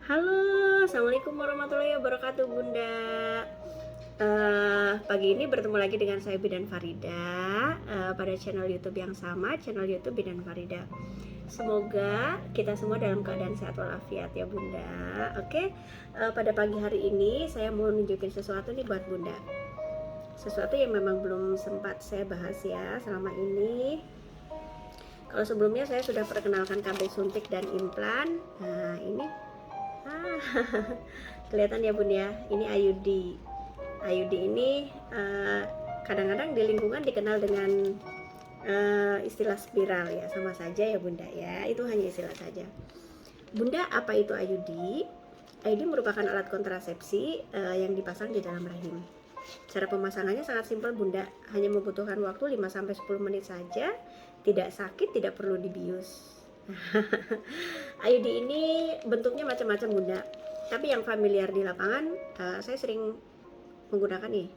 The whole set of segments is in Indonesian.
Halo, Assalamualaikum warahmatullahi wabarakatuh Bunda. Pagi ini bertemu lagi dengan saya Bidan Farida pada channel YouTube yang sama, channel YouTube Bidan Farida. Semoga kita semua dalam keadaan sehat walafiat ya Bunda. Oke, pada pagi hari ini saya mau nunjukin sesuatu nih buat Bunda. Sesuatu yang memang belum sempat saya bahas ya selama ini. Kalau sebelumnya saya sudah perkenalkan KB suntik dan implan. Nah ini kelihatan ya Bun ya, ini IUD. IUD ini kadang-kadang di lingkungan dikenal dengan istilah spiral ya, sama saja ya Bunda ya, itu hanya istilah saja. Bunda, apa itu IUD? IUD merupakan alat kontrasepsi yang dipasang di dalam rahim. Cara pemasangannya sangat simpel Bunda, hanya membutuhkan waktu 5-10 menit saja, tidak sakit, tidak perlu dibius. IUD ini bentuknya macam-macam Bunda, tapi yang familiar di lapangan saya sering menggunakan nih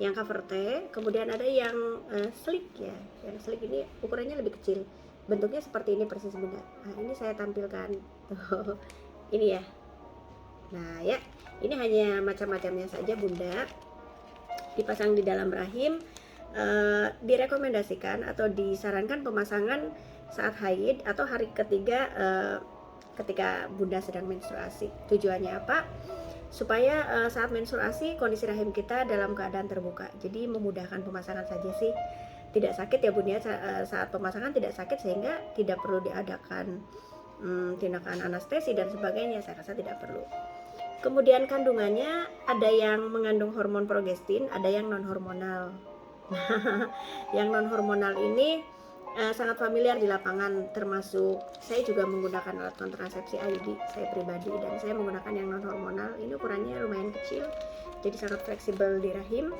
yang cover T, kemudian ada yang slick ya. Yang slick ini ukurannya lebih kecil, bentuknya seperti ini persis Bunda. Nah ini saya tampilkan tuh, ini ya. Nah ya, ini hanya macam-macamnya saja Bunda, dipasang di dalam rahim. Direkomendasikan atau disarankan pemasangan saat haid atau hari ketiga ketika Bunda sedang menstruasi. Tujuannya apa? Supaya saat menstruasi kondisi rahim kita dalam keadaan terbuka. Jadi memudahkan pemasangan saja sih. Tidak sakit ya Bunda, saat pemasangan tidak sakit sehingga tidak perlu diadakan tindakan anestesi dan sebagainya. Saya rasa tidak perlu. Kemudian kandungannya ada yang mengandung hormon progestin, ada yang non hormonal. Yang non hormonal ini sangat familiar di lapangan, termasuk saya juga menggunakan alat kontrasepsi IUD saya pribadi, dan saya menggunakan yang non hormonal. Ini ukurannya lumayan kecil, jadi sangat fleksibel di rahim.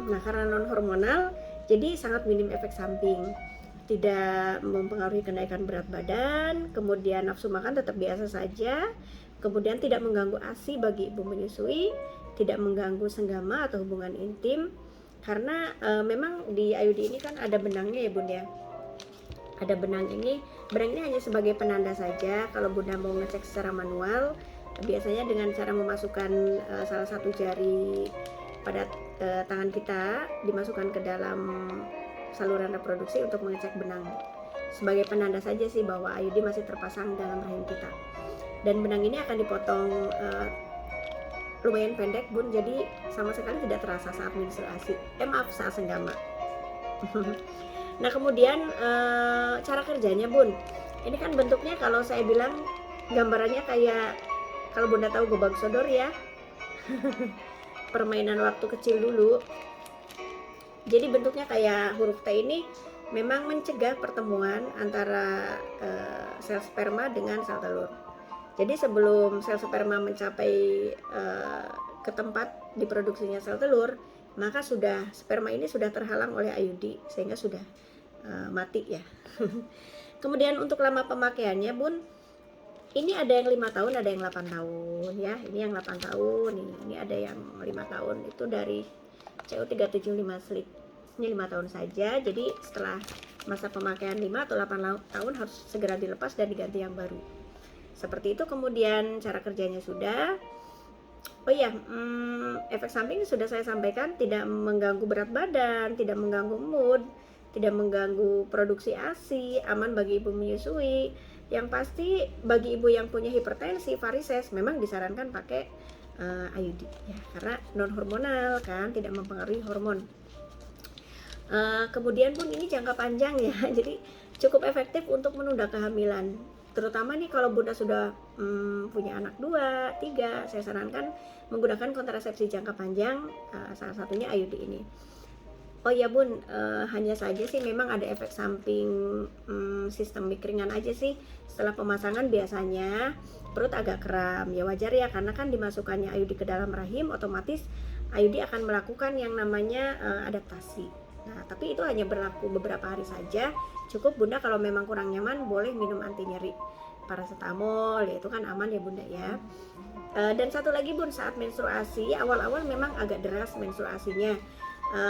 Nah karena non hormonal jadi sangat minim efek samping, tidak mempengaruhi kenaikan berat badan, kemudian nafsu makan tetap biasa saja, kemudian tidak mengganggu ASI bagi ibu menyusui, tidak mengganggu senggama atau hubungan intim. Karena memang di IUD ini kan ada benangnya ya Bunda ya. Ada benang ini hanya sebagai penanda saja. Kalau Bunda mau ngecek secara manual, biasanya dengan cara memasukkan salah satu jari pada tangan kita, dimasukkan ke dalam saluran reproduksi untuk mengecek benang. Sebagai penanda saja sih bahwa IUD masih terpasang dalam rahim kita. Dan benang ini akan dipotong lumayan pendek Bun, jadi sama sekali tidak terasa saat menstruasi, maaf, saat senggama. Nah kemudian cara kerjanya Bun, ini kan bentuknya kalau saya bilang gambarannya kayak, kalau Bunda tahu gobag sodor ya, permainan waktu kecil dulu. Jadi bentuknya kayak huruf T ini memang mencegah pertemuan antara sel sperma dengan sel telur. Jadi sebelum sel sperma mencapai ke tempat diproduksinya sel telur, maka sperma ini sudah terhalang oleh IUD sehingga sudah mati ya. Kemudian untuk lama pemakaiannya Bun, ini ada yang 5 tahun, ada yang 8 tahun ya. Ini yang 8 tahun, ini ada yang 5 tahun, itu dari CU375 slip. Ini 5 tahun saja, jadi setelah masa pemakaian 5 atau 8 tahun harus segera dilepas dan diganti yang baru. Seperti itu. Kemudian cara kerjanya sudah. Oh iya, efek samping sudah saya sampaikan, tidak mengganggu berat badan, tidak mengganggu mood, tidak mengganggu produksi ASI, aman bagi ibu menyusui. Yang pasti bagi ibu yang punya hipertensi, varises, memang disarankan pakai IUD ya, karena non hormonal kan, tidak mempengaruhi hormon. Kemudian Pun ini jangka panjang ya, jadi cukup efektif untuk menunda kehamilan. Terutama nih kalau Bunda sudah punya anak 2, 3, saya sarankan menggunakan kontrasepsi jangka panjang, salah satunya IUD ini. Oh ya Bun, hanya saja sih memang ada efek samping sistemik ringan aja sih. Setelah pemasangan biasanya perut agak kram, ya wajar ya, karena kan dimasukkannya IUD ke dalam rahim, otomatis IUD akan melakukan yang namanya adaptasi. Nah tapi itu hanya berlaku beberapa hari saja. Cukup Bunda kalau memang kurang nyaman boleh minum anti nyeri, paracetamol ya, itu kan aman ya Bunda ya. Dan satu lagi Bun, saat menstruasi awal-awal memang agak deras menstruasinya,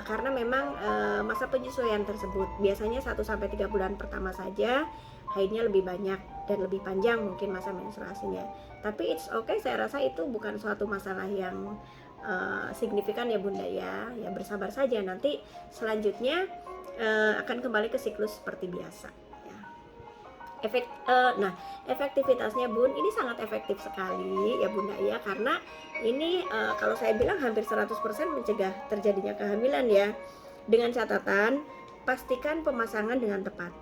karena memang masa penyesuaian tersebut biasanya 1-3 bulan pertama saja haidnya lebih banyak, dan lebih panjang mungkin masa menstruasinya. Tapi it's okay, saya rasa itu bukan suatu masalah yang signifikan ya Bunda ya. Ya bersabar saja, nanti selanjutnya akan kembali ke siklus seperti biasa ya. Nah, efektivitasnya Bun, ini sangat efektif sekali ya Bunda ya, karena ini kalau saya bilang hampir 100% mencegah terjadinya kehamilan ya. Dengan catatan, pastikan pemasangan dengan tepat.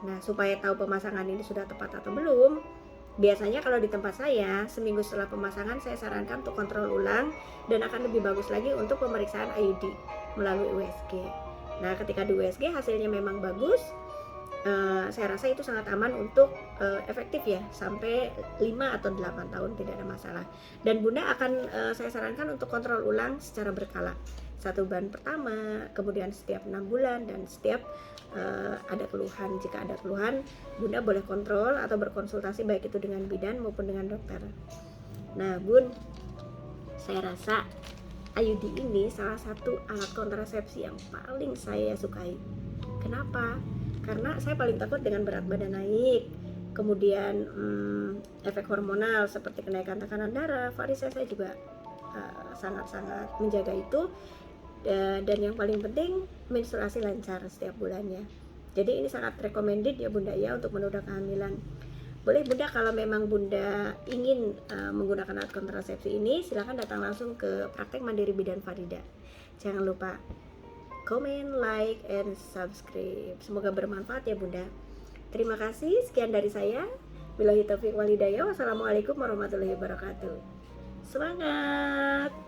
Nah, supaya tahu pemasangan ini sudah tepat atau belum, biasanya kalau di tempat saya, seminggu setelah pemasangan saya sarankan untuk kontrol ulang, dan akan lebih bagus lagi untuk pemeriksaan IUD melalui USG. Nah, ketika di USG hasilnya memang bagus, saya rasa itu sangat aman untuk efektif ya, sampai 5 atau 8 tahun tidak ada masalah. Dan Bunda akan saya sarankan untuk kontrol ulang secara berkala. 1 bulan pertama, kemudian setiap 6 bulan, dan setiap ada keluhan. Jika ada keluhan, Bunda boleh kontrol atau berkonsultasi baik itu dengan bidan maupun dengan dokter. Nah Bun, saya rasa IUD ini salah satu alat kontrasepsi yang paling saya sukai. Kenapa? Karena saya paling takut dengan berat badan naik, kemudian efek hormonal seperti kenaikan tekanan darah, varises. Saya juga sangat-sangat menjaga itu, dan yang paling penting menstruasi lancar setiap bulannya. Jadi ini sangat recommended ya Bunda ya untuk menunda kehamilan. Boleh Bunda, kalau memang Bunda ingin menggunakan alat kontrasepsi ini, silahkan datang langsung ke Praktek Mandiri Bidan Farida. Jangan lupa komen, like, and subscribe. Semoga bermanfaat ya Bunda. Terima kasih, sekian dari saya. Billahi taufiq wal hidayah. Wassalamualaikum warahmatullahi wabarakatuh. Semangat!